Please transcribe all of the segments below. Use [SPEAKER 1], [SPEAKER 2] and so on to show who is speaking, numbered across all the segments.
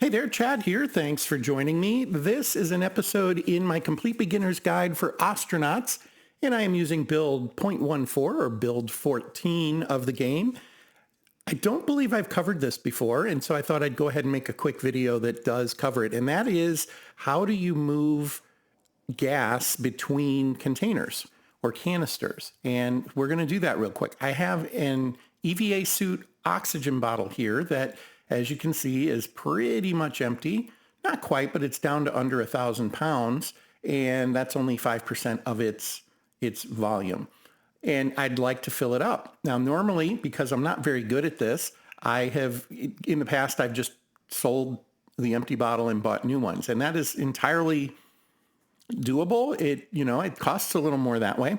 [SPEAKER 1] Hey there, Chad here. Thanks for joining me. This is an episode in my Complete Beginner's Guide for Ostranauts, and I am using build 0.14 or build 14 of the game. I don't believe I've covered this before, and so I thought I'd go ahead and make a quick video that does cover it, and that is how do you move gas between containers or canisters? And we're going to do that real quick. I have an EVA suit oxygen bottle here that, as you can see, is pretty much empty. Not quite, but it's down to under 1,000 pounds, and that's only 5% of its volume. And I'd like to fill it up. Now, normally, because I'm not very good at this, in the past, I've just sold the empty bottle and bought new ones. And that is entirely doable. It costs a little more that way,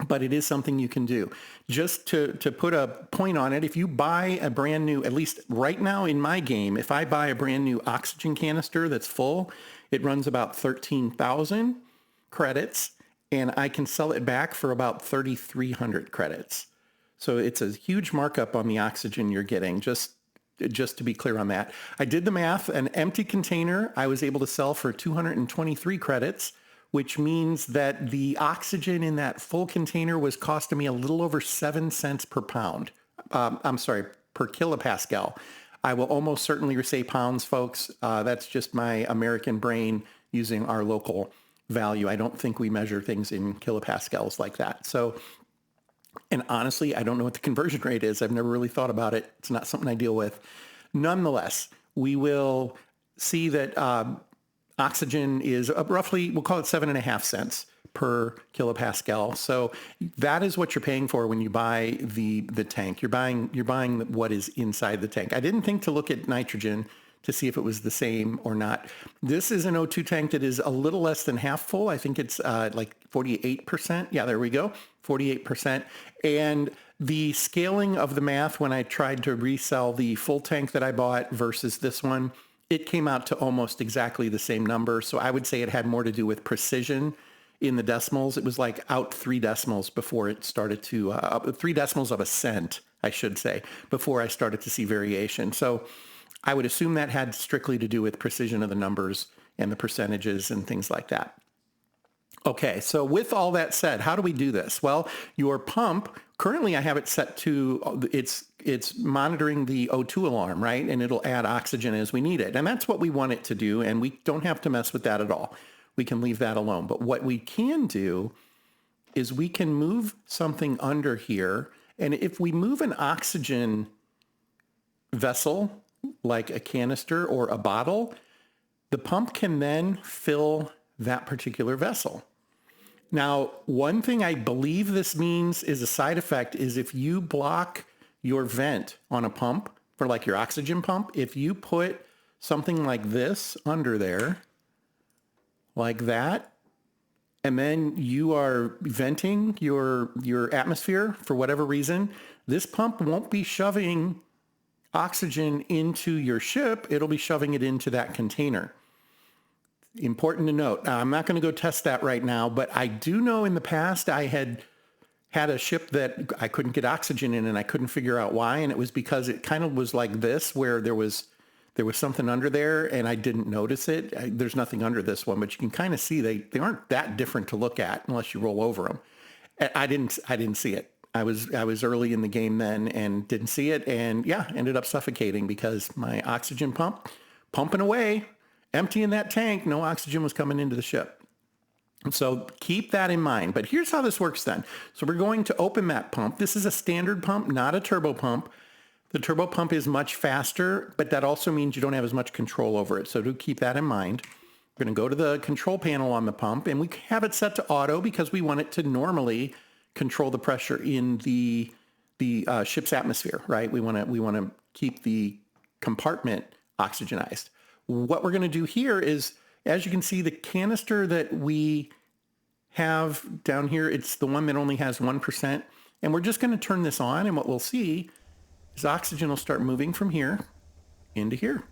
[SPEAKER 1] but it is something you can do. Just to put a point on it, if you buy a brand new, at least right now in my game, if I buy a brand new oxygen canister that's full, it runs about 13,000 credits, and I can sell it back for about 3,300 credits. So it's a huge markup on the oxygen you're getting, just to be clear on that. I did the math. An empty container I was able to sell for 223 credits, which means that the oxygen in that full container was costing me a little over 7 cents per pound. Per kilopascal. I will almost certainly say pounds, folks. That's just my American brain using our local value. I don't think we measure things in kilopascals like that. So, and honestly, I don't know what the conversion rate is. I've never really thought about it. It's not something I deal with. Nonetheless, we will see that oxygen is roughly, we'll call it 7.5 cents per kilopascal. So that is what you're paying for when you buy the tank. You're buying what is inside the tank. I didn't think to look at nitrogen to see if it was the same or not. This is an O2 tank that is a little less than half full. I think it's like 48%. Yeah, there we go, 48%. And the scaling of the math when I tried to resell the full tank that I bought versus this one, it came out to almost exactly the same number. So I would say it had more to do with precision in the decimals. It was like out 3 decimals before it started to, 3 decimals of a cent, I should say, before I started to see variation. So I would assume that had strictly to do with precision of the numbers and the percentages and things like that. Okay, so with all that said, how do we do this? Well, your pump, currently I have it set to, it's monitoring the O2 alarm, right? And it'll add oxygen as we need it. And that's what we want it to do, and we don't have to mess with that at all. We can leave that alone. But what we can do is we can move something under here, and if we move an oxygen vessel, like a canister or a bottle, the pump can then fill that particular vessel. Now, one thing I believe this means is a side effect is if you block your vent on a pump for like your oxygen pump, if you put something like this under there, like that, and then you are venting your atmosphere for whatever reason, this pump won't be shoving oxygen into your ship. It'll be shoving it into that container. Important to note. Now, I'm not going to go test that right now, but I do know in the past I had a ship that I couldn't get oxygen in, and I couldn't figure out why. And it was because it kind of was like this, where there was something under there and I didn't notice it. There's nothing under this one, but you can kind of see they aren't that different to look at unless you roll over them. I didn't see it. I was early in the game then and didn't see it, and ended up suffocating because my oxygen pump pumping away, emptying that tank, no oxygen was coming into the ship. So keep that in mind. But here's how this works then. So we're going to open that pump. This is a standard pump, not a turbo pump. The turbo pump is much faster, but that also means you don't have as much control over it. So do keep that in mind. We're going to go to the control panel on the pump, and we have it set to auto because we want it to normally control the pressure in the ship's atmosphere, right? We want to keep the compartment oxygenized. What we're going to do here is, as you can see, the canister that we have down here, it's the one that only has 1%. And we're just going to turn this on, and what we'll see is oxygen will start moving from here into here.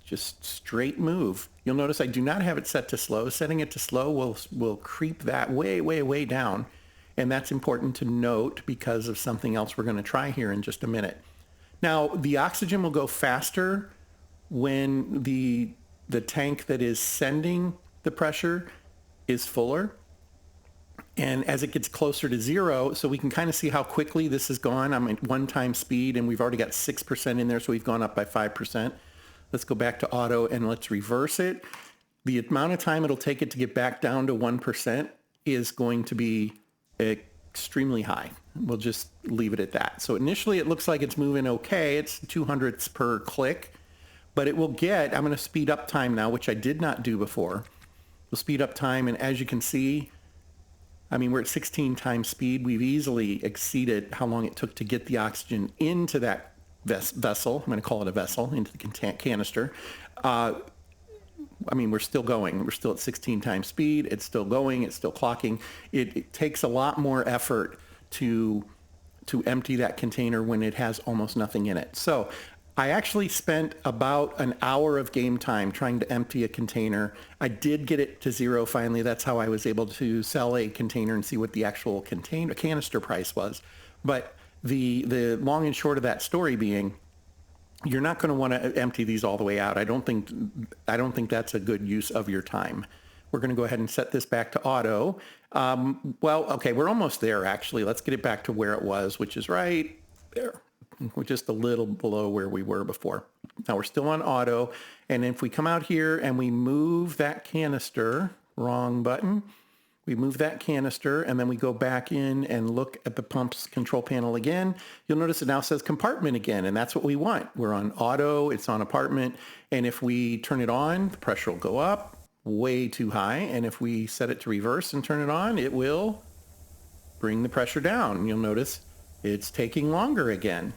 [SPEAKER 1] Just straight move. You'll notice I do not have it set to slow. Setting it to slow will creep that way, way, way down. And that's important to note because of something else we're going to try here in just a minute. Now, the oxygen will go faster when the tank that is sending the pressure is fuller. And as it gets closer to zero, so we can kind of see how quickly this has gone. I'm at 1 time speed, and we've already got 6% in there, so we've gone up by 5%. Let's go back to auto, and let's reverse it. The amount of time it'll take it to get back down to 1% is going to be extremely high. We'll just leave it at that. So initially, it looks like it's moving okay. It's 200ths per click, but it will get, I'm going to speed up time now, which I did not do before. We'll speed up time, and as you can see, I mean, we're at 16 times speed. We've easily exceeded how long it took to get the oxygen into that vessel. I'm going to call it a vessel, into the canister. I mean, we're still going. We're still at 16 times speed. It's still going. It's still clocking. It takes a lot more effort to empty that container when it has almost nothing in it. So I actually spent about an hour of game time trying to empty a container. I did get it to zero finally. That's how I was able to sell a container and see what the actual canister price was. But the long and short of that story being, you're not going to want to empty these all the way out. I don't think that's a good use of your time. We're going to go ahead and set this back to auto. Well, okay, we're almost there, actually. Let's get it back to where it was, which is right there. We're just a little below where we were before. Now we're still on auto. And if we come out here and we move that canister, wrong button, we move that canister, and then we go back in and look at the pump's control panel again, you'll notice it now says compartment again, and that's what we want. We're on auto, it's on apartment, and if we turn it on, the pressure will go up way too high, and if we set it to reverse and turn it on, it will bring the pressure down. You'll notice it's taking longer again.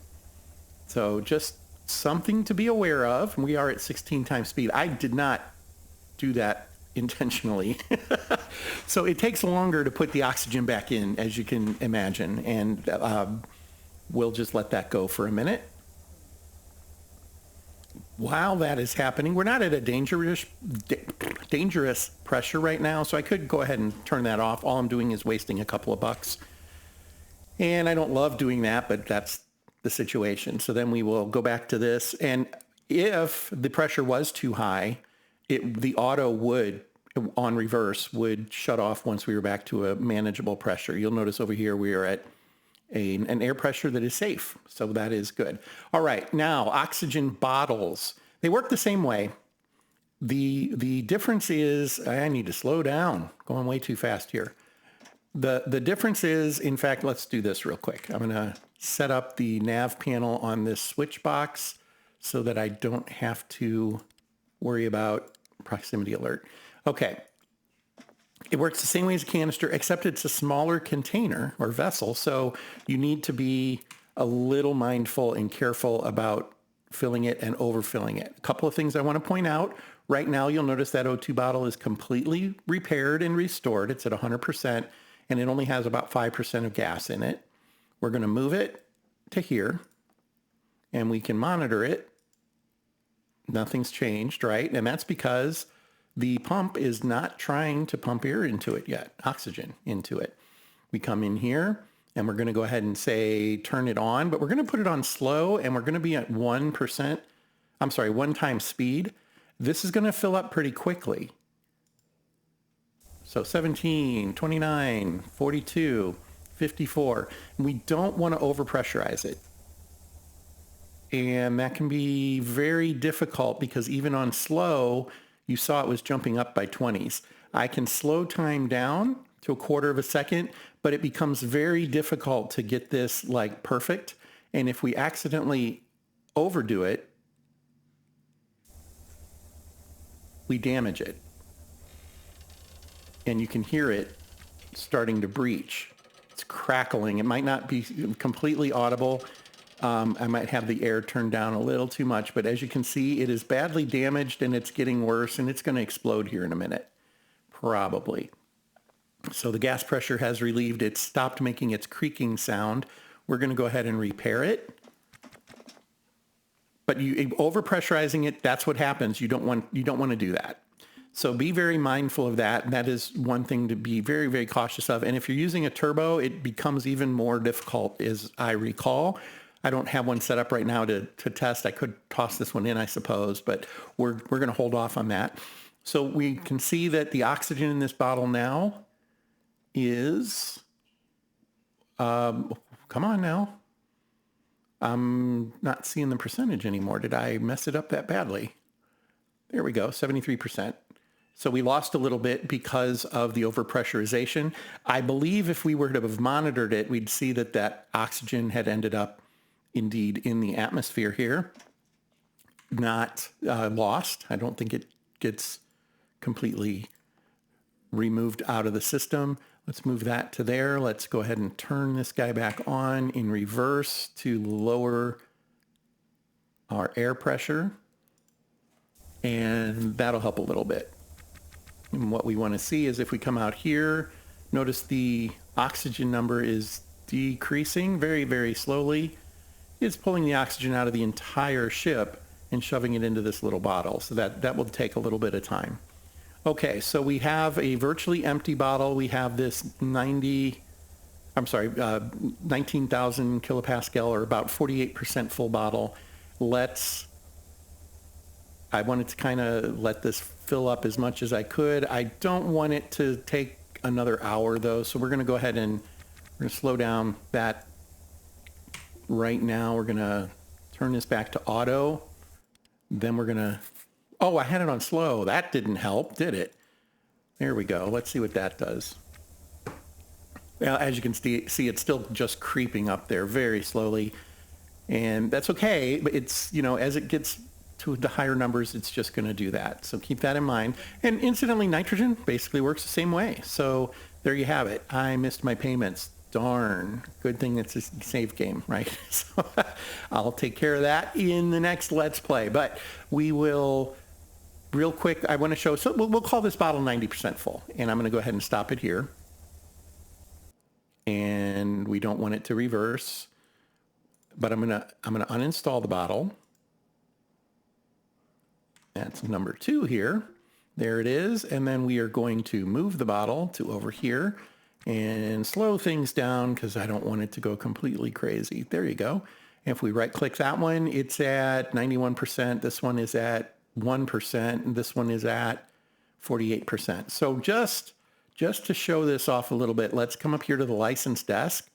[SPEAKER 1] So just something to be aware of. We are at 16 times speed. I did not do that intentionally. So it takes longer to put the oxygen back in, as you can imagine, and we'll just let that go for a minute. While that is happening, we're not at a dangerous pressure right now, so I could go ahead and turn that off. All I'm doing is wasting a couple of bucks. And I don't love doing that, but that's the situation. So then we will go back to this, and if the pressure was too high, the auto would, on reverse, would shut off once we were back to a manageable pressure. You'll notice over here we are at an air pressure that is safe, so that is good. All right, now oxygen bottles. They work the same way. The difference is, I need to slow down, going way too fast here. The difference is, in fact, let's do this real quick. I'm going to set up the nav panel on this switch box so that I don't have to worry about proximity alert. Okay. It works the same way as a canister, except it's a smaller container or vessel, so you need to be a little mindful and careful about filling it and overfilling it. A couple of things I want to point out. Right now, you'll notice that O2 bottle is completely repaired and restored. It's at 100%, and it only has about 5% of gas in it. We're going to move it to here, and we can monitor it. Nothing's changed, right? And that's because the pump is not trying to pump air into it yet, oxygen into it. We come in here, and we're going to go ahead and say turn it on, but we're going to put it on slow, and we're going to be at 1 time speed. This is going to fill up pretty quickly. So 17, 29, 42, 54. And we don't want to overpressurize it. And that can be very difficult because even on slow, you saw it was jumping up by 20s. I can slow time down to 1/4 of a second, but it becomes very difficult to get this like perfect. And if we accidentally overdo it, we damage it. And you can hear it starting to breach. It's crackling. It might not be completely audible. I might have the air turned down a little too much, but as you can see, it is badly damaged and it's getting worse, and it's going to explode here in a minute, probably. So the gas pressure has relieved. It's stopped making its creaking sound. We're going to go ahead and repair it. But overpressurizing it, that's what happens. You don't want to do that. So be very mindful of that. That is one thing to be very, very cautious of. And if you're using a turbo, it becomes even more difficult, as I recall. I don't have one set up right now to test. I could toss this one in, I suppose, but we're going to hold off on that. So we can see that the oxygen in this bottle now is, come on now. I'm not seeing the percentage anymore. Did I mess it up that badly? There we go, 73%. So we lost a little bit because of the overpressurization. I believe if we were to have monitored it, we'd see that that oxygen had ended up indeed in the atmosphere here, not lost. I don't think it gets completely removed out of the system. Let's move that to there. Let's go ahead and turn this guy back on in reverse to lower our air pressure. And that'll help a little bit. And what we want to see is if we come out here, notice the oxygen number is decreasing very, very slowly. It's pulling the oxygen out of the entire ship and shoving it into this little bottle. So that will take a little bit of time. Okay, so we have a virtually empty bottle. We have this 19,000 kilopascal, or about 48% full bottle. I wanted to kind of let this fill up as much as I could. I don't want it to take another hour though, so we're going to go ahead and we're going to slow down that right now. We're going to turn this back to auto. Then we're going to, oh, I had it on slow. That didn't help, did it? There we go. Let's see what that does. Well, as you can see, it's still just creeping up there very slowly. And that's okay, but it's, as it gets to the higher numbers, it's just going to do that. So keep that in mind. And incidentally, nitrogen basically works the same way. So there you have it. I missed my payments. Darn. Good thing it's a save game, right? So I'll take care of that in the next Let's Play. But we will, real quick, I want to show, so we'll call this bottle 90% full. And I'm going to go ahead and stop it here. And we don't want it to reverse. But I'm going to uninstall the bottle. That's number 2 here. There it is. And then we are going to move the bottle to over here and slow things down because I don't want it to go completely crazy. There you go. If we right click that one, it's at 91%. This one is at 1%. And this one is at 48%. So just to show this off a little bit, let's come up here to the license desk.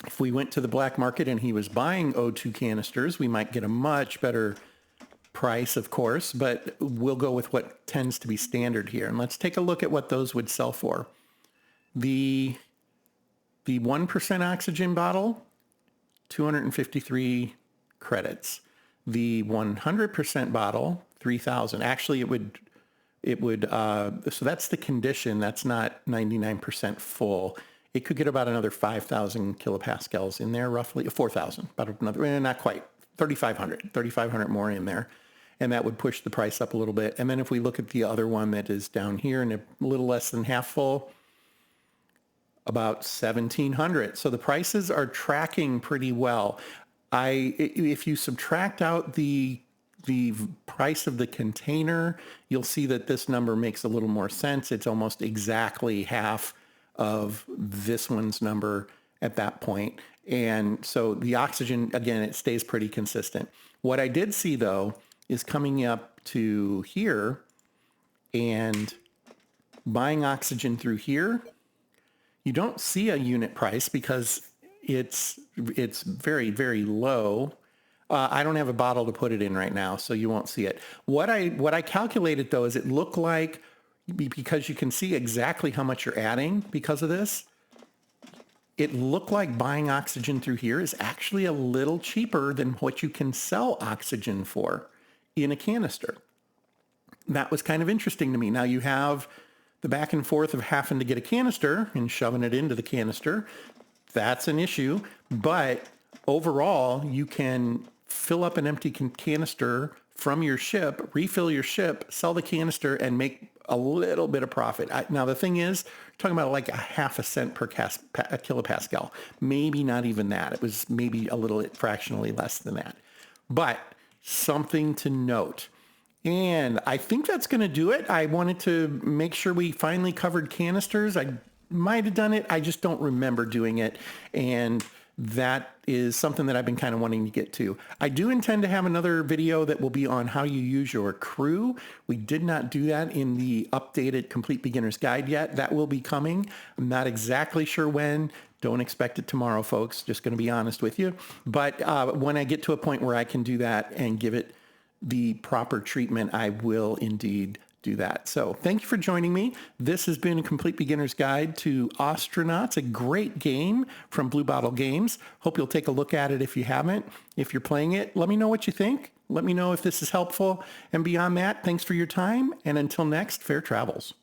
[SPEAKER 1] If we went to the black market and he was buying O2 canisters, we might get a much better price, of course, but we'll go with what tends to be standard here. And let's take a look at what those would sell for. The 1% oxygen bottle, 253 credits. The 100% bottle, 3,000. Actually, it would, so that's the condition. That's not 99% full. It could get about another 5,000 kilopascals in there, roughly 4,000, about another, not quite, 3,500 more in there. And that would push the price up a little bit. And then if we look at the other one that is down here and a little less than half full, about 1,700. So the prices are tracking pretty well. If you subtract out the price of the container, you'll see that this number makes a little more sense. It's almost exactly half of this one's number at that point. And so the oxygen, again, it stays pretty consistent. What I did see, though, is coming up to here and buying oxygen through here. You don't see a unit price because it's very, very low. I don't have a bottle to put it in right now, so you won't see it. What I calculated, though, is it looked like, because you can see exactly how much you're adding because of this, it looked like buying oxygen through here is actually a little cheaper than what you can sell oxygen for in a canister. That was kind of interesting to me. Now you have the back and forth of having to get a canister and shoving it into the canister. That's an issue. But overall, you can fill up an empty canister from your ship, refill your ship, sell the canister, and make a little bit of profit. Now, the thing is, we're talking about like a half a cent per kilopascal. Maybe not even that. It was maybe a little fractionally less than that. But something to note. And I think that's going to do it. I wanted to make sure we finally covered canisters. I might have done it. I just don't remember doing it. And that is something that I've been kind of wanting to get to. I do intend to have another video that will be on how you use your crew. We did not do that in the updated Complete Beginner's Guide yet. That will be coming. I'm not exactly sure when. Don't expect it tomorrow, folks. Just going to be honest with you. But when I get to a point where I can do that and give it the proper treatment, I will indeed do that. So thank you for joining me. This has been a Complete Beginner's Guide to Ostranauts, a great game from Blue Bottle Games. Hope you'll take a look at it if you haven't. If you're playing it, let me know what you think. Let me know if this is helpful. And beyond that, thanks for your time. And until next, fair travels.